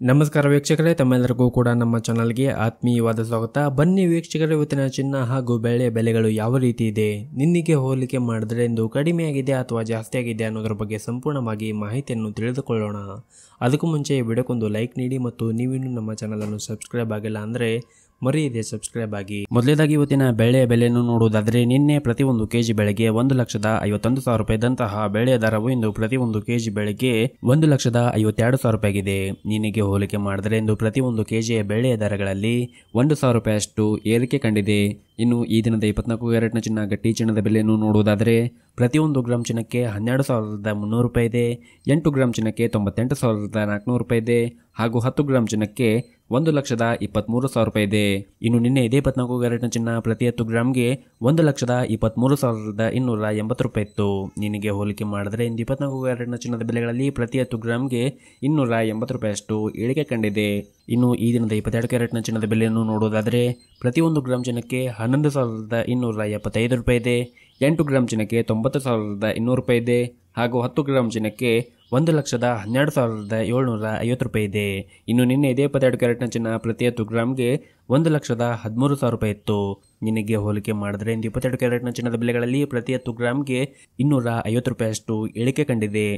ನಮಸ್ಕಾರ ವೀಕ್ಷಕರೇ, ತಮ್ಮೆಲ್ಲರಿಗೂ ಕೂಡ ನಮ್ಮ ಚಾನಲ್ಗೆ ಆತ್ಮೀಯವಾದ ಸ್ವಾಗತ. ಬನ್ನಿ ವೀಕ್ಷಕರೇ, ಇವತ್ತಿನ ಚಿನ್ನ ಹಾಗೂ ಬೆಳ್ಳಿಯ ಬೆಲೆಗಳು ಯಾವ ರೀತಿ ಇದೆ, ನಿನ್ನೆಗೆ ಹೋಲಿಕೆ ಮಾಡಿದ್ರೆ ಇಂದು ಕಡಿಮೆ ಆಗಿದೆ ಅಥವಾ ಜಾಸ್ತಿ ಆಗಿದೆ ಅನ್ನೋದ್ರ ಬಗ್ಗೆ ಸಂಪೂರ್ಣವಾಗಿ ಮಾಹಿತಿಯನ್ನು ತಿಳಿದುಕೊಳ್ಳೋಣ. ಅದಕ್ಕೂ ಮುಂಚೆ ವಿಡಿಯೋಕ್ಕೊಂದು ಲೈಕ್ ನೀಡಿ ಮತ್ತು ನೀವಿನ್ನೂ ನಮ್ಮ ಚಾನಲನ್ನು ಸಬ್ಸ್ಕ್ರೈಬ್ ಆಗಿಲ್ಲ ಅಂದರೆ ಮರೆಯದೆ ಸಬ್ಸ್ಕ್ರೈಬ್ ಆಗಿ. ಮೊದಲೇದಾಗಿ ಇವತ್ತಿನ ಬೆಳೆಯ ಬೆಲೆಯನ್ನು ನೋಡುವುದಾದರೆ, ನಿನ್ನೆ ಪ್ರತಿ ಒಂದು ಕೆಜಿ ಬೆಳೆಗೆ 1,51,000 ರೂಪಾಯಿದಂತಹ ಬೆಳೆಯ ದರವು ಇಂದು ಪ್ರತಿ ಒಂದು ಕೆಜಿ ಬೆಳೆಗೆ 1,52,000 ರೂಪಾಯಿ ಆಗಿದೆ. ನಿನ್ನೆಗೆ ಹೋಲಿಕೆ ಮಾಡಿದರೆ ಇಂದು ಪ್ರತಿ ಒಂದು ಕೆಜಿಯ ಬೆಳೆಯ ದರಗಳಲ್ಲಿ 1,000 ರೂಪಾಯಿಯಷ್ಟು ಏರಿಕೆ ಕಂಡಿದೆ. ಇನ್ನು ಈ ದಿನದ 24 ಕ್ಯಾರೆಟ್ನ ಚಿನ್ನ ಗಟ್ಟಿ ಚಿನ್ನದ ಬೆಲೆಯನ್ನು ನೋಡುವುದಾದರೆ, ಪ್ರತಿಯೊಂದು ಗ್ರಾಮ್ ಚಿನ್ನಕ್ಕೆ 12,300 ರೂಪಾಯಿ ಇದೆ, 8 ಗ್ರಾಮ್ ಚಿನ್ನಕ್ಕೆ 98,400 ರೂಪಾಯಿ ಇದೆ ಹಾಗೂ 10 ಗ್ರಾಮ್ ಚಿನ್ನಕ್ಕೆ 1,23,000 ರೂಪಾಯಿ ಇದೆ. ಇನ್ನು ನಿನ್ನೆ ಇದೇ 24 ಕ್ಯಾರೆಟ್ನ ಚಿನ್ನ ಪ್ರತಿ 10 ಗ್ರಾಮ್ಗೆ 1,23,280 ರೂಪಾಯಿ ಇತ್ತು. ನಿನ್ನೆಗೆ ಹೋಲಿಕೆ ಮಾಡಿದರೆ ಇಂದು 24 ಕ್ಯಾರೆಟ್ನ ಚಿನ್ನದ ಬೆಲೆಗಳಲ್ಲಿ ಪ್ರತಿ 10 ಗ್ರಾಮ್ಗೆ 280 ರೂಪಾಯಿಯಷ್ಟು ಇಳಿಕೆ ಕಂಡಿದೆ. ಇನ್ನು ಈ ದಿನದ 22 ಕ್ಯಾರೆಟ್ನ ಚಿನ್ನದ ಬೆಲೆಯನ್ನು ನೋಡುವುದಾದರೆ, ಪ್ರತಿಯೊಂದು ಗ್ರಾಮ್ ಚಿನ್ನಕ್ಕೆ 11,275 ರೂಪಾಯಿ ಇದೆ, 8 ಗ್ರಾಮ್ ಚಿನ್ನಕ್ಕೆ 90,200 ರೂಪಾಯಿ ಇದೆ ಹಾಗೂ 10 ಗ್ರಾಮ್ ಚಿನ್ನಕ್ಕೆ 1,12,750 ರೂಪಾಯಿ ಇದೆ. ಇನ್ನು ನಿನ್ನೆ ಇದೇ 22 ಕ್ಯಾರೆಟ್ನ ಚಿನ್ನ ಪ್ರತಿ 10 ಗ್ರಾಮ್ಗೆ 1,13,000 ರೂಪಾಯಿ ಇತ್ತು. ನಿನ್ನೆಗೆ ಹೋಲಿಕೆ ಮಾಡಿದರೆ ಇಂದು 22 ಕ್ಯಾರೆಟ್ನ ಚಿನ್ನದ ಬೆಲೆಗಳಲ್ಲಿ ಪ್ರತಿ 10 ಗ್ರಾಮ್ಗೆ 250 ರೂಪಾಯಿಯಷ್ಟು ಇಳಿಕೆ ಕಂಡಿದೆ.